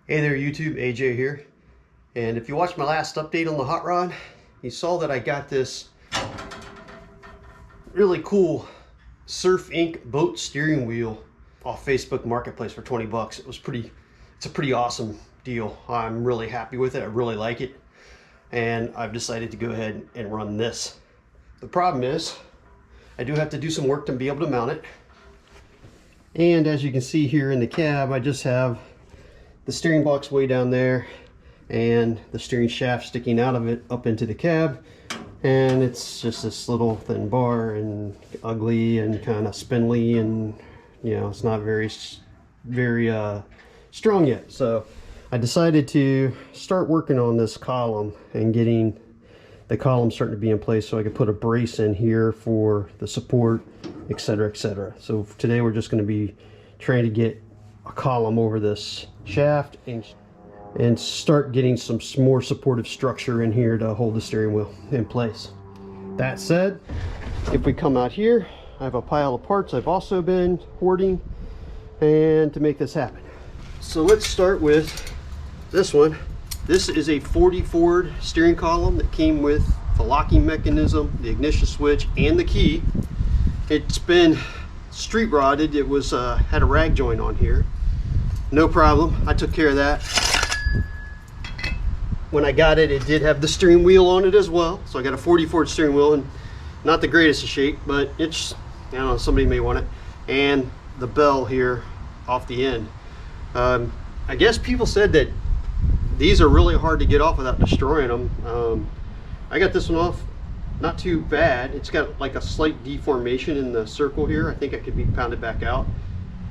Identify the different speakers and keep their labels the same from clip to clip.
Speaker 1: Hey there YouTube, AJ here. And if you watched my last update on the hot rod, you saw that I got this really cool Surf Inc. boat steering wheel off Facebook Marketplace for 20 bucks. It's a pretty awesome deal. I'm really happy with it. I really like it. And I've decided to go ahead and run this. The problem is I do have to do some work to be able to mount it. And as you can see here in the cab, I just have the steering box way down there and the steering shaft sticking out of it up into the cab, and it's just this little thin bar and ugly and kind of spindly, and you know, it's not very strong yet. So I decided to start working on this column and getting the column starting to be in place so I could put a brace in here for the support, etc., etc. So today we're just going to be trying to get a column over this shaft and start getting some more supportive structure in here to hold the steering wheel in place. That said, if we come out here, I have a pile of parts I've also been hoarding and to make this happen. So let's start with this one. This is a 40 Ford steering column that came with the locking mechanism, the ignition switch, and the key. It's been street rodded. It was had a rag joint on here. No problem, I took care of that. When I got it, it did have the steering wheel on it as well. So I got a 40 Ford steering wheel, and not the greatest of shape, but it's, I don't know, somebody may want it. And the bell here off the end. I guess people said that these are really hard to get off without destroying them. I got this one off not too bad. It's got like a slight deformation in the circle here. I think I could be pounded back out.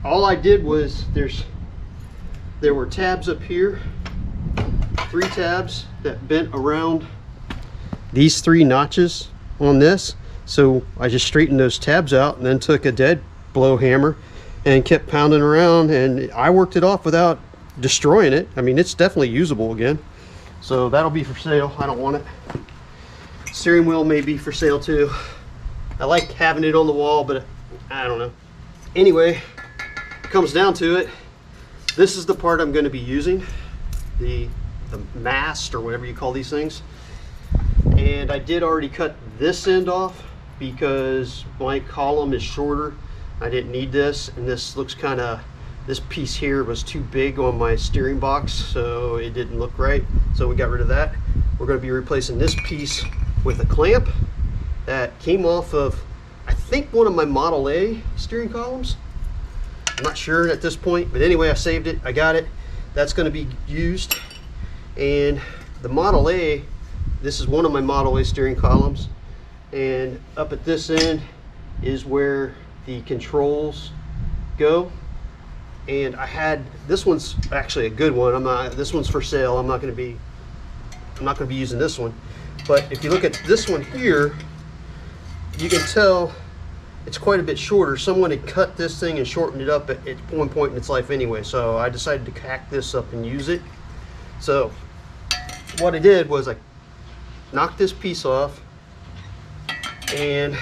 Speaker 1: All I did was there were tabs up here, 3 tabs that bent around these 3 notches on this. So I just straightened those tabs out and then took a dead blow hammer and kept pounding around, and I worked it off without destroying it. I mean, it's definitely usable again. So that'll be for sale. I don't want it. Steering wheel may be for sale too. I like having it on the wall, but I don't know. Anyway, it comes down to it. This is the part I'm going to be using, the mast or whatever you call these things. And I did already cut this end off because my column is shorter. I didn't need this, and this looks kind of, this piece here was too big on my steering box, so it didn't look right. So we got rid of that. We're going to be replacing this piece with a clamp that came off of, I think, one of my Model A steering columns. I'm not sure at this point, but anyway, I saved it. I got it. That's going to be used. And the Model A, this is one of my Model A steering columns, and up at this end is where the controls go. And I had, this one's actually a good one. This one's for sale. I'm not going to be using this one. But if you look at this one here, you can tell it's quite a bit shorter. Someone had cut this thing and shortened it up at one point in its life anyway, so I decided to hack this up and use it. So what I did was I knocked this piece off and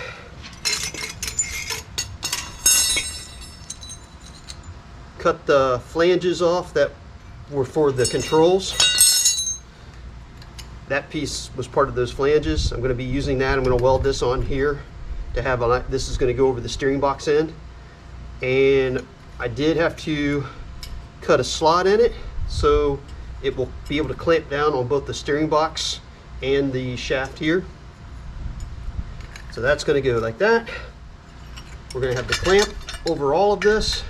Speaker 1: cut the flanges off that were for the controls. That piece was part of those flanges. I'm going to be using that. I'm going to weld this on here to have this is going to go over the steering box end, and I did have to cut a slot in it so it will be able to clamp down on both the steering box and the shaft here. So that's going to go like that. We're going to have the clamp over all of this,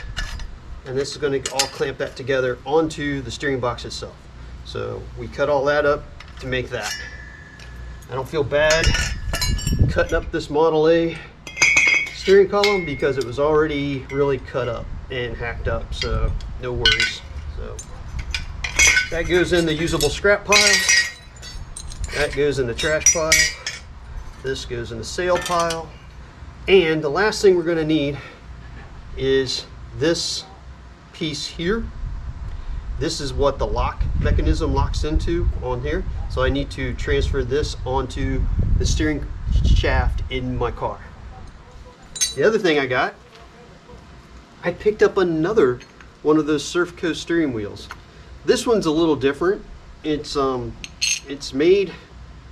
Speaker 1: and this is going to all clamp that together onto the steering box itself. So we cut all that up to make that. I don't feel bad cutting up this Model A steering column because it was already really cut up and hacked up, so no worries. So that goes in the usable scrap pile, that goes in the trash pile, this goes in the sale pile, and the last thing we're going to need is this piece here. This is what the lock mechanism locks into on here, so I need to transfer this onto the steering shaft in my car. The other thing I picked up another one of those Surf Coast steering wheels. This one's a little different. It's made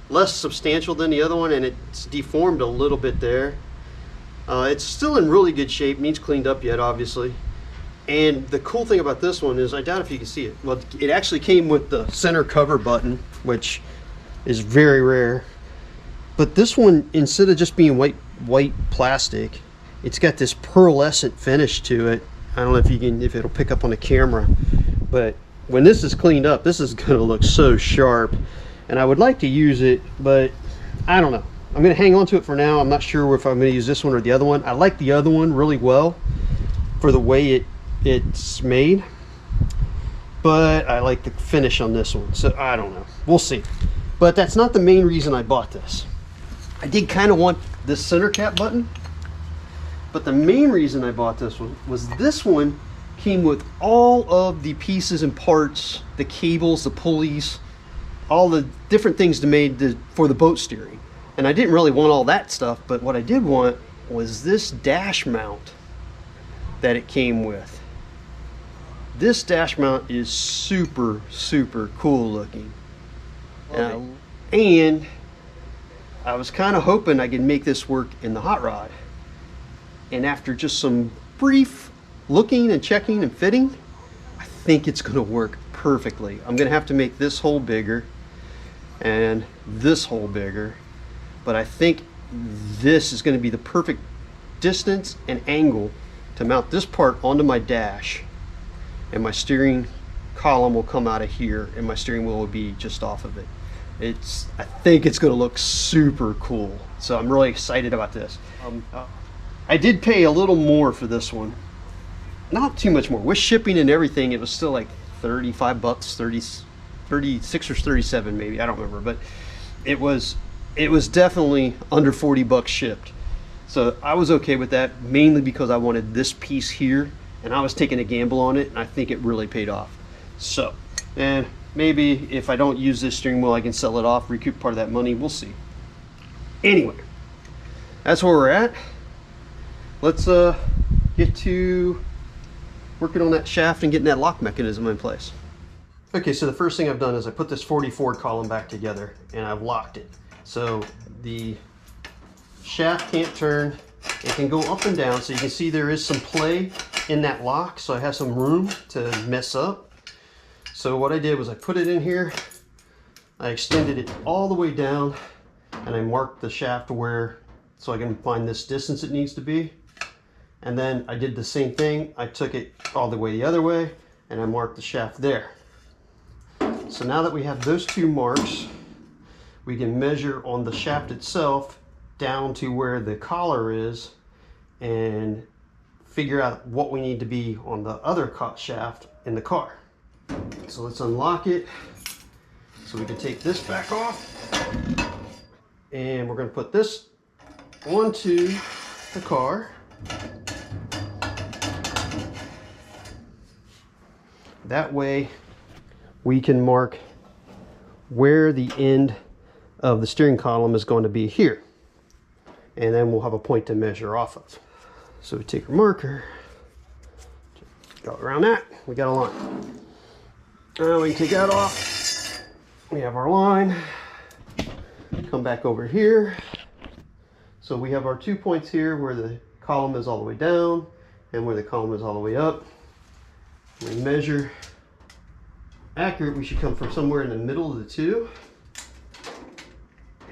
Speaker 1: less substantial than the other one, and it's deformed a little bit there. It's still in really good shape, needs cleaned up yet, obviously. And the cool thing about this one is, I doubt if you can see it. Well, it actually came with the center cover button, which is very rare. But this one, instead of just being white plastic, it's got this pearlescent finish to it. I don't know if it'll pick up on the camera, but when this is cleaned up, this is gonna look so sharp. And I would like to use it, but I don't know. I'm gonna hang on to it for now. I'm not sure if I'm gonna use this one or the other one. I like the other one really well for the way it's made, but I like the finish on this one. So I don't know, we'll see. But that's not the main reason I bought this. I did kind of want this center cap button, but the main reason I bought this one was this one came with all of the pieces and parts, the cables, the pulleys, all the different things for the boat steering. And I didn't really want all that stuff, but what I did want was this dash mount that it came with. This dash mount is super, super cool looking. And I was kind of hoping I could make this work in the hot rod. And after just some brief looking and checking and fitting, I think it's gonna work perfectly. I'm gonna have to make this hole bigger and this hole bigger, but I think this is gonna be the perfect distance and angle to mount this part onto my dash, and my steering column will come out of here and my steering wheel will be just off of it. I think it's gonna look super cool. So I'm really excited about this. I did pay a little more for this one. Not too much more. With shipping and everything, it was still like 35 bucks, 36 or 37 maybe, I don't remember, but it was definitely under 40 bucks shipped. So I was okay with that, mainly because I wanted this piece here, and I was taking a gamble on it, and I think it really paid off. So, and maybe if I don't use this steering wheel, I can sell it off, recoup part of that money, we'll see. Anyway, that's where we're at. Let's get to working on that shaft and getting that lock mechanism in place. Okay, so the first thing I've done is I put this 44 column back together and I've locked it. So the shaft can't turn, it can go up and down, so you can see there is some play in that lock, so I have some room to mess up. So what I did was I put it in here, I extended it all the way down, and I marked the shaft so I can find this distance it needs to be. And then I did the same thing, I took it all the way the other way, and I marked the shaft there. So now that we have those two marks, we can measure on the shaft itself down to where the collar is and figure out what we need to be on the other shaft in the car. So let's unlock it so we can take this back off, and we're going to put this onto the car. That way we can mark where the end of the steering column is going to be here, and then we'll have a point to measure off of. So we take our marker, go around that, we got a line. Now we can take that off, we have our line, come back over here. So we have our 2 points here where the column is all the way down and where the column is all the way up. We measure accurate, we should come from somewhere in the middle of the two.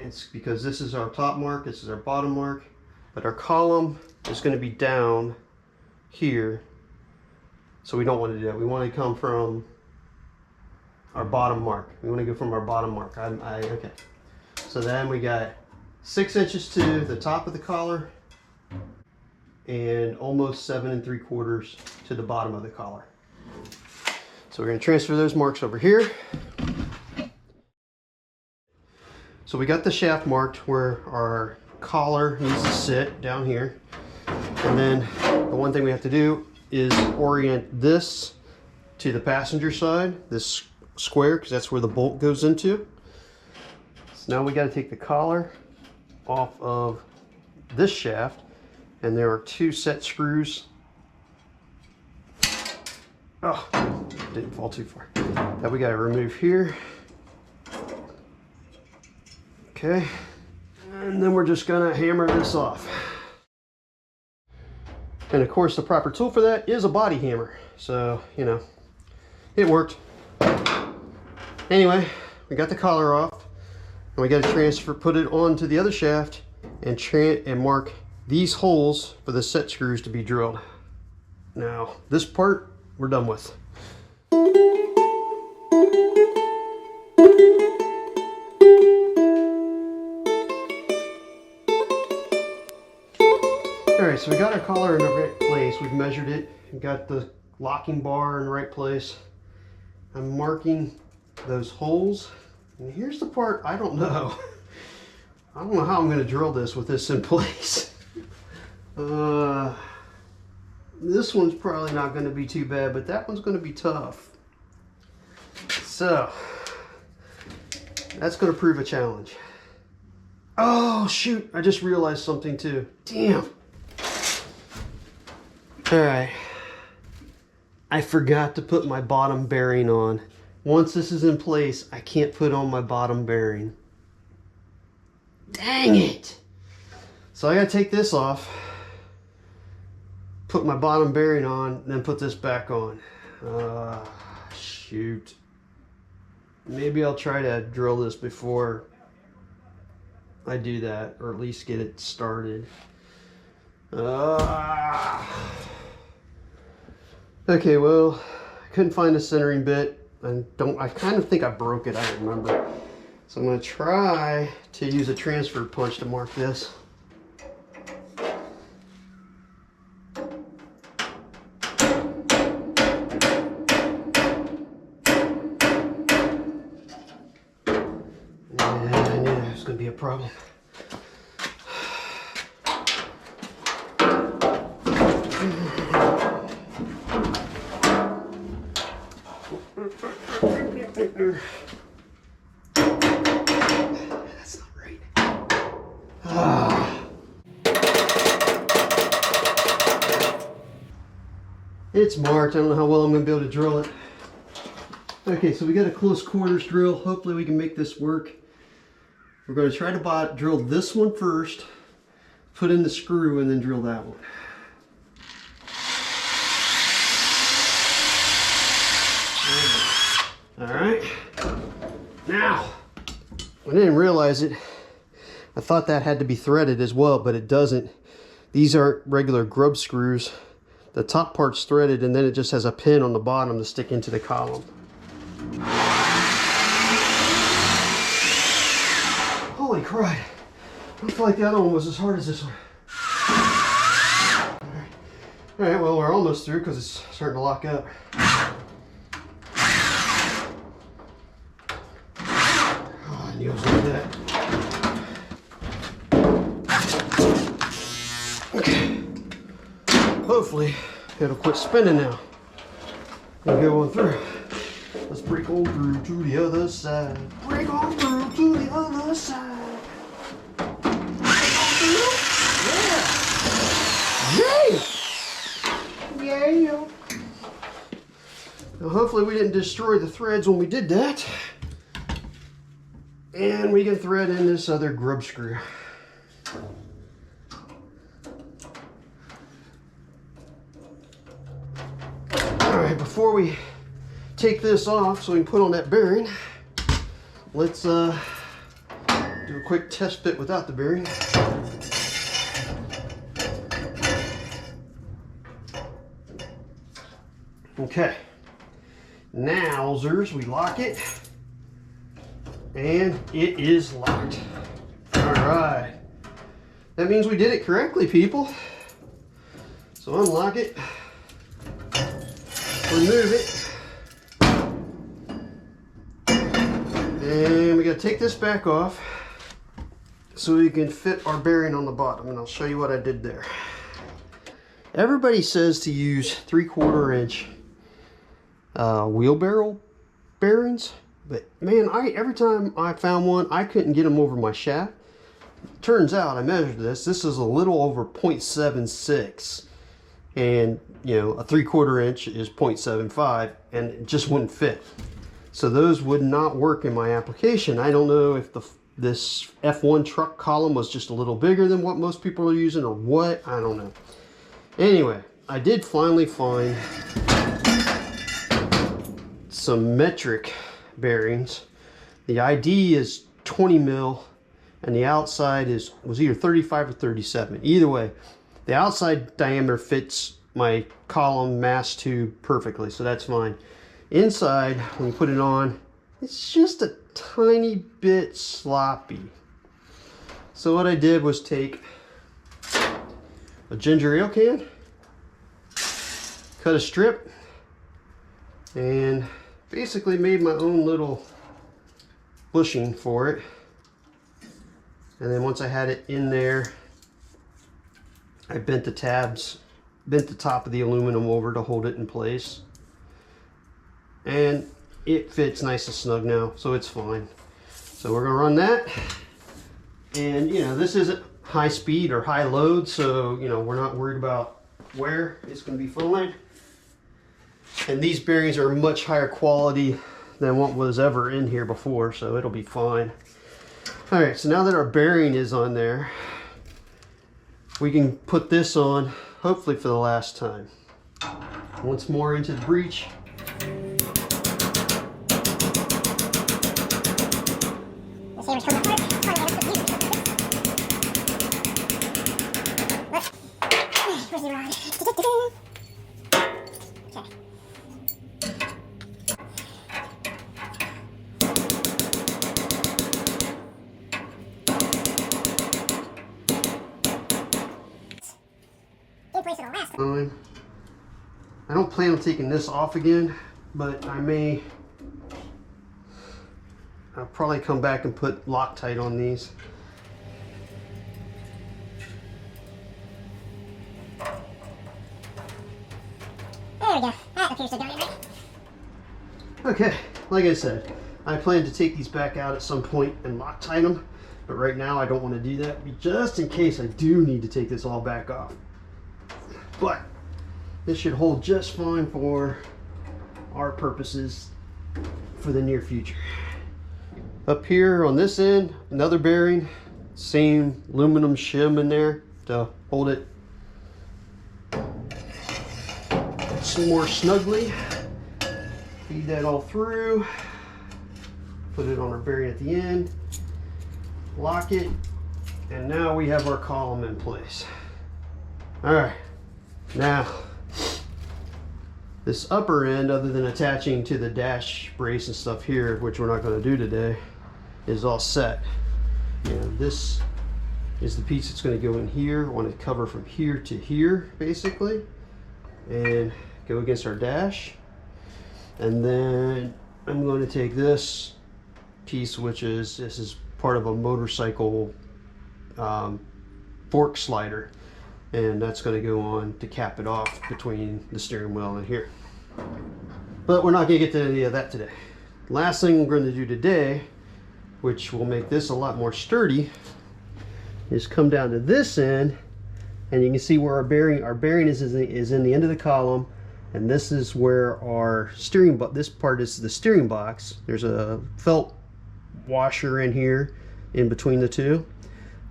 Speaker 1: It's because this is our top mark, this is our bottom mark, but our column is going to be down here, so we don't want to do that. We want to come from our bottom mark. We want to go from our bottom mark. Okay. So then we got 6 inches to the top of the collar and almost 7 3/4 to the bottom of the collar. So we're going to transfer those marks over here. So we got the shaft marked where our collar needs to sit down here. And then the one thing we have to do is orient this to the passenger side, this square, because that's where the bolt goes into. So now we got to take the collar off of this shaft, and there are 2 set screws Oh, didn't fall too far. That we got to remove here. Okay, and then we're just gonna hammer this off. And of course the proper tool for that is a body hammer. So, you know, it worked. Anyway, we got the collar off and we got to transfer, put it onto the other shaft and mark these holes for the set screws to be drilled. Now, this part we're done with. Alright, so we got our collar in the right place. We've measured it. We got the locking bar in the right place. I'm marking those holes. And here's the part I don't know. I don't know how I'm going to drill this with this in place. This one's probably not going to be too bad, but that one's going to be tough. So, that's going to prove a challenge. Oh, shoot. I just realized something too. Damn. Alright, I forgot to put my bottom bearing on. Once this is in place, I can't put on my bottom bearing. Dang it! So I gotta take this off, put my bottom bearing on, then put this back on. Shoot. Maybe I'll try to drill this before I do that, or at least get it started. Okay, well, I couldn't find a centering bit. I kind of think I broke it, I don't remember. So I'm going to try to use a transfer punch to mark this. Yeah, I knew that was going to be a problem. That's not right. It's marked. I don't know how well I'm going to be able to drill it. Okay, so we got a close quarters drill. Hopefully we can make this work. We're going to try to drill this one first, put in the screw, and then drill that one. Alright, now, I didn't realize it. I thought that had to be threaded as well, but it doesn't. These aren't regular grub screws. The top part's threaded, and then it just has a pin on the bottom to stick into the column. Holy crap. I feel like the other one was as hard as this one. Alright, well, we're almost through because it's starting to lock up. Like that. Okay. Hopefully it'll quit spinning now and go on through. Let's break on through to the other side. Break on through to the other side. Break on through. Yeah. Yeah. Now hopefully we didn't destroy the threads when we did that. And we can thread in this other grub screw. Alright, before we take this off so we can put on that bearing, let's do a quick test fit without the bearing. Okay, now, we lock it. And it is locked. All right. That means we did it correctly, people. So unlock it. Remove it. And we got to take this back off so we can fit our bearing on the bottom. And I'll show you what I did there. Everybody says to use 3/4 inch wheelbarrow bearings. But man, every time I found one, I couldn't get them over my shaft. Turns out, I measured this. This is a little over 0.76. and you know, a 3/4 inch is 0.75, and it just wouldn't fit. So those would not work in my application. I don't know if this F1 truck column was just a little bigger than what most people are using or what, I don't know. Anyway, I did finally find some metric bearings. The ID is 20 mil and the outside was either 35 or 37. Either way, the outside diameter fits my column mast tube perfectly, so that's fine. Inside, when you put it on, it's just a tiny bit sloppy. So what I did was take a ginger ale can, cut a strip, and basically made my own little bushing for it. And then once I had it in there, I bent the tabs, bent the top of the aluminum over to hold it in place. And it fits nice and snug now, so it's fine. So we're gonna run that. And you know, this isn't high speed or high load, so you know, we're not worried about wear. It's gonna be fine. And these bearings are much higher quality than what was ever in here before, so it'll be fine. All right, so now that our bearing is on there, we can put this on, hopefully for the last time. Once more into the breech. I don't plan on taking this off again, but I'll probably come back and put Loctite on these.
Speaker 2: There we go. That appears to go in right.
Speaker 1: Okay, like I said, I plan to take these back out at some point and Loctite them, but right now I don't want to do that, just in case I do need to take this all back off. But this should hold just fine for our purposes for the near future. Up here on this end, another bearing, same aluminum shim in there to hold it some more snugly. Feed that all through, put it on our bearing at the end, lock it, and now we have our column in place. All right, now this upper end, other than attaching to the dash brace and stuff here, which we're not going to do today, is all set. And this is the piece that's going to go in here. I want to cover from here to here, basically, and go against our dash. And then I'm going to take this piece, which is, this is part of a motorcycle fork slider, and that's going to go on to cap it off between the steering wheel and here. But we're not going to get to any of that today. Last thing we're going to do today, which will make this a lot more sturdy, is come down to this end, and you can see where our bearing is in the end of the column, and this is where our steering, this part is the steering box. There's a felt washer in here in between the two,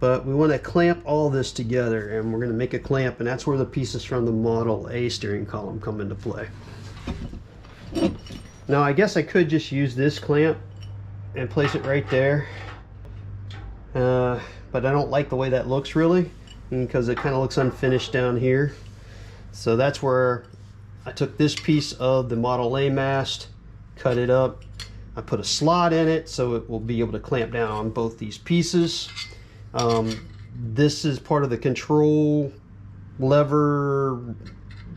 Speaker 1: but we want to clamp all this together, and we're going to make a clamp, and that's where the pieces from the Model A steering column come into play. Now I guess I could just use this clamp and place it right there, but I don't like the way that looks really, because it kind of looks unfinished down here. So that's where I took this piece of the Model A mast, cut it up, I put a slot in it so it will be able to clamp down on both these pieces. This is part of the control lever.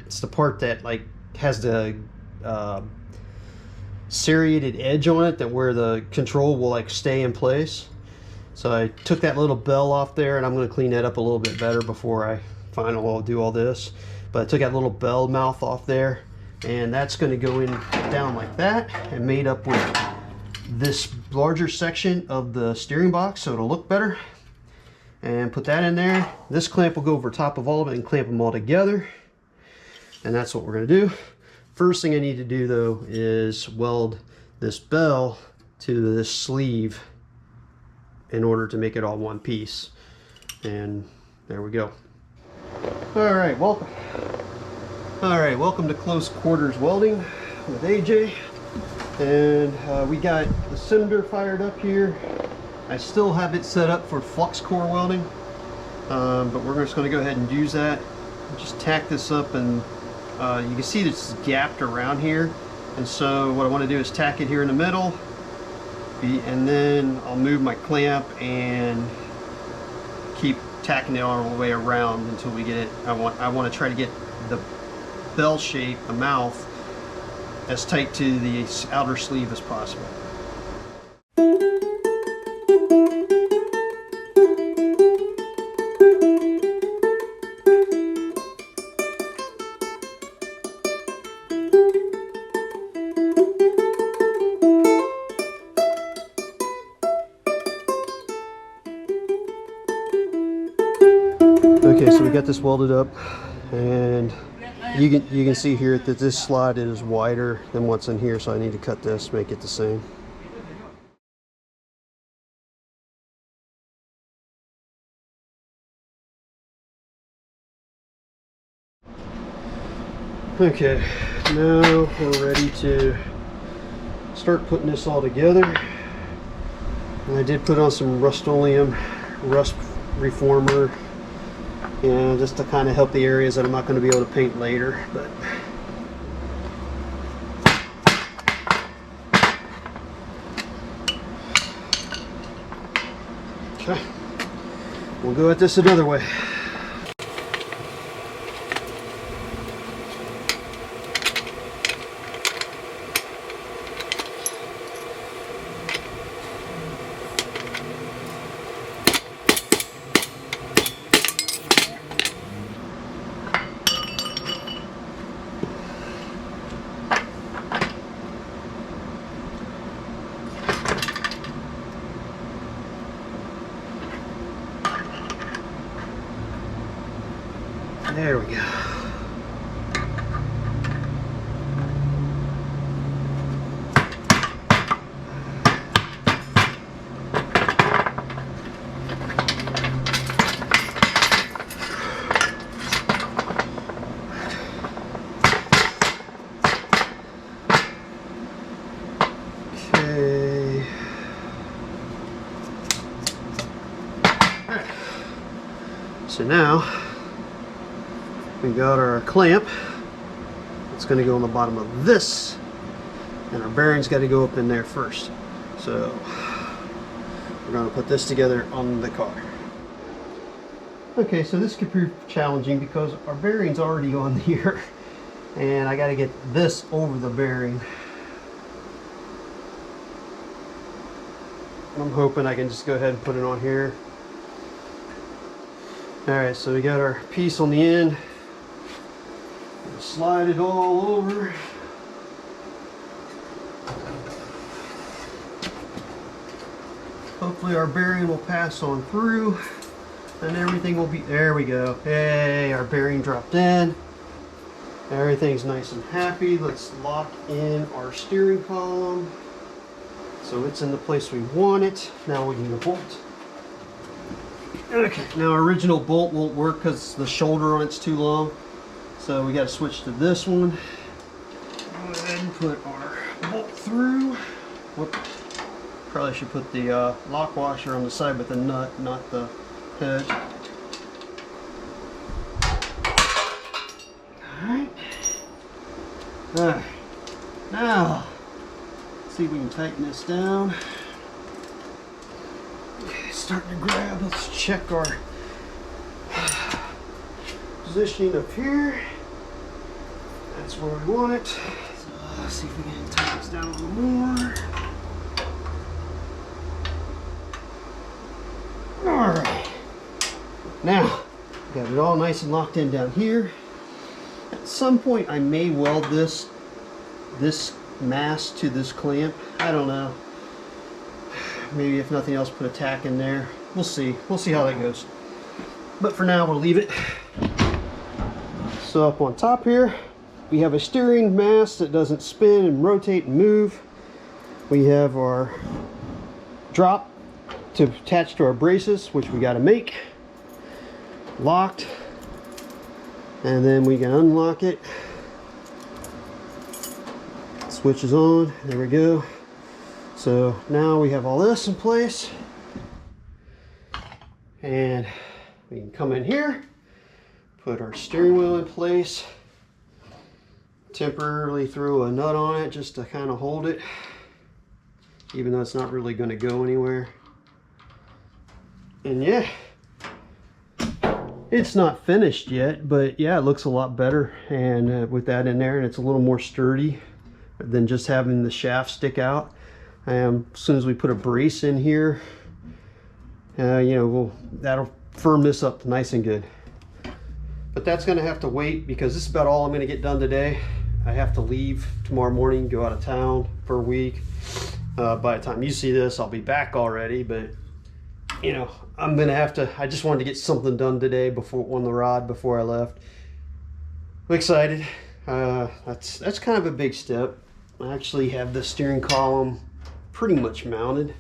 Speaker 1: It's the part that like has the serrated edge on it, that where the control will like stay in place. So I took that little bell off there, and I'm going to clean that up a little bit better before I finally do all this. But I took that little bell mouth off there, and that's going to go in down like that, and made up with this larger section of the steering box so it'll look better. And put that in there. This clamp will go over top of all of it and clamp them all together. And that's what we're going to do. First thing I need to do though is weld this bell to this sleeve in order to make it all one piece. And there we go. All right, welcome. All right, welcome to Close Quarters Welding with AJ. And we got the cylinder fired up here. I still have it set up for flux core welding, but we're just going to go ahead and use that. Just tack this up, and you can see it's gapped around here. And so what I want to do is tack it here in the middle, and then I'll move my clamp and keep tacking it all the way around until we get it. I want to try to get the bell shape, the mouth, as tight to the outer sleeve as possible. Okay, so we got this welded up, and you can see here that this slot is wider than what's in here, so I need to cut this, make it the same. Okay, now we're ready to start putting this all together. And I did put on some Rust-Oleum rust reformer, just to kind of help the areas that I'm not going to be able to paint later. But okay, we'll go at this another way. There we go. Okay. All right. So now we got our clamp. It's going to go on the bottom of this, and our bearing's got to go up in there first. So we're going to put this together on the car. Okay, so this could prove challenging because our bearing's already on here, and I got to get this over the bearing. I'm hoping I can just go ahead and put it on here. Alright, so we got our piece on the end. Slide it all over. Hopefully our bearing will pass on through and everything will be, there we go. Hey, our bearing dropped in. Everything's nice and happy. Let's lock in our steering column so it's in the place we want it. Now we need a bolt. Okay, now our original bolt won't work because the shoulder on it's too long. So we got to switch to this one. Go ahead and put our bolt through. Whoop. Probably should put the lock washer on the side with the nut, not the head. Alright. Alright. Now, let's see if we can tighten this down. Okay, it's starting to grab. Let's check our positioning up here. That's where we want it. So let's see if we can tighten this down a little more. Alright. Now, got it all nice and locked in down here. At some point I may weld this mast to this clamp. I don't know. Maybe if nothing else, put a tack in there. We'll see. We'll see how that goes. But for now, we'll leave it. So up on top here, we have a steering mast that doesn't spin and rotate and move. We have our drop to attach to our braces, which we got to make. Locked. And then we can unlock it. Switch is on. There we go. So now we have all this in place. And we can come in here, put our steering wheel in place, temporarily throw a nut on it just to kind of hold it, even though it's not really going to go anywhere. And yeah, it's not finished yet, but yeah, it looks a lot better. And with that in there, and it's a little more sturdy than just having the shaft stick out. As soon as we put a brace in here, you know, that'll firm this up nice and good. But that's going to have to wait because this is about all I'm going to get done today. I have to leave tomorrow morning, go out of town for a week. By the time you see this, I'll be back already, but you know, I'm going to have to, I just wanted to get something done today before on the rod before I left. I'm excited. That's kind of a big step. I actually have the steering column pretty much mounted.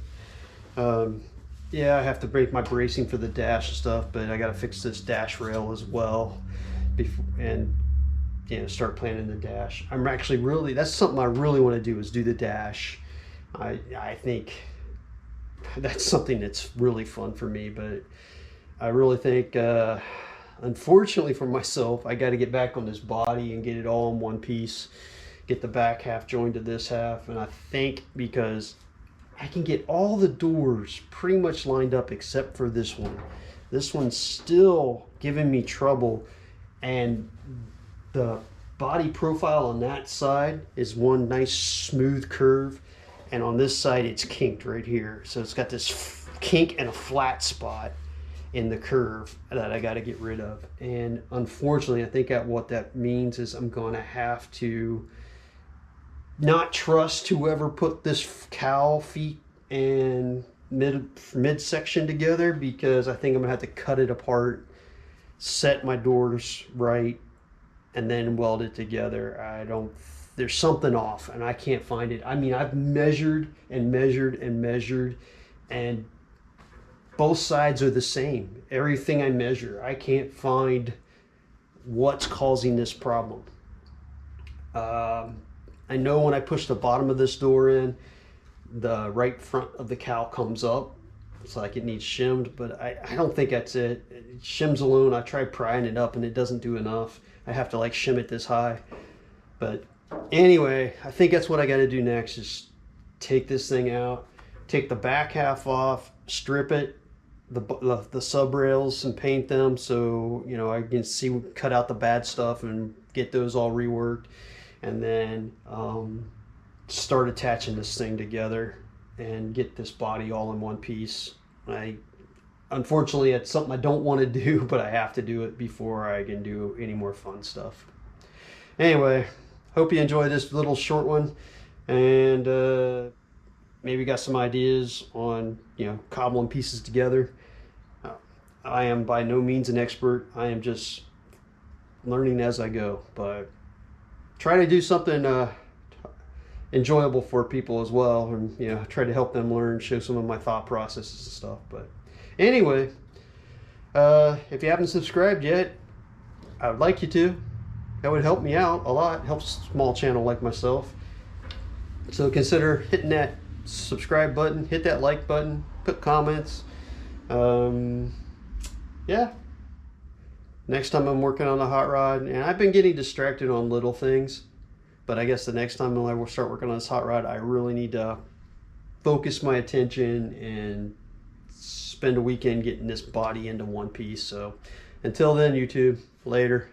Speaker 1: Yeah, I have to break my bracing for the dash and stuff, but I got to fix this dash rail as well before, and you know, start planning the dash. I'm actually really, that's something I really want to do, is do the dash. I think that's something that's really fun for me, but I really think, unfortunately for myself, I got to get back on this body and get it all in one piece, get the back half joined to this half. And I think because I can get all the doors pretty much lined up except for this one. This one's still giving me trouble, and the body profile on that side is one nice smooth curve, and on this side it's kinked right here. So it's got this kink and a flat spot in the curve that I got to get rid of. And unfortunately, I think that what that means is I'm going to have to not trust whoever put this cowl feet and midsection together, because I think I'm gonna have to cut it apart, set my doors right, and then weld it together. There's something off and I can't find it. I mean, I've measured and measured and measured, and both sides are the same. Everything I measure, I can't find what's causing this problem. I know when I push the bottom of this door in, the right front of the cowl comes up. It's like it needs shimmed, but I don't think that's it. It shims alone. I tried prying it up and it doesn't do enough. I have to like shim it this high. But anyway, I think that's what I got to do next, is take this thing out, take the back half off, strip it, the sub rails, and paint them so, you know, I can see, cut out the bad stuff and get those all reworked. And then start attaching this thing together and get this body all in one piece. Unfortunately, it's something I don't want to do, but I have to do it before I can do any more fun stuff. Anyway, hope you enjoyed this little short one, and maybe got some ideas on, you know, cobbling pieces together. I am by no means an expert. I am just learning as I go, but try to do something enjoyable for people as well, and you know, try to help them learn, show some of my thought processes and stuff. But anyway, if you haven't subscribed yet, I would like you to. That would help me out a lot. It helps a small channel like myself. So consider hitting that subscribe button, hit that like button, put comments. Yeah. Next time I'm working on the hot rod, and I've been getting distracted on little things, but I guess the next time I will start working on this hot rod, I really need to focus my attention and spend a weekend getting this body into one piece. So until then, YouTube, later.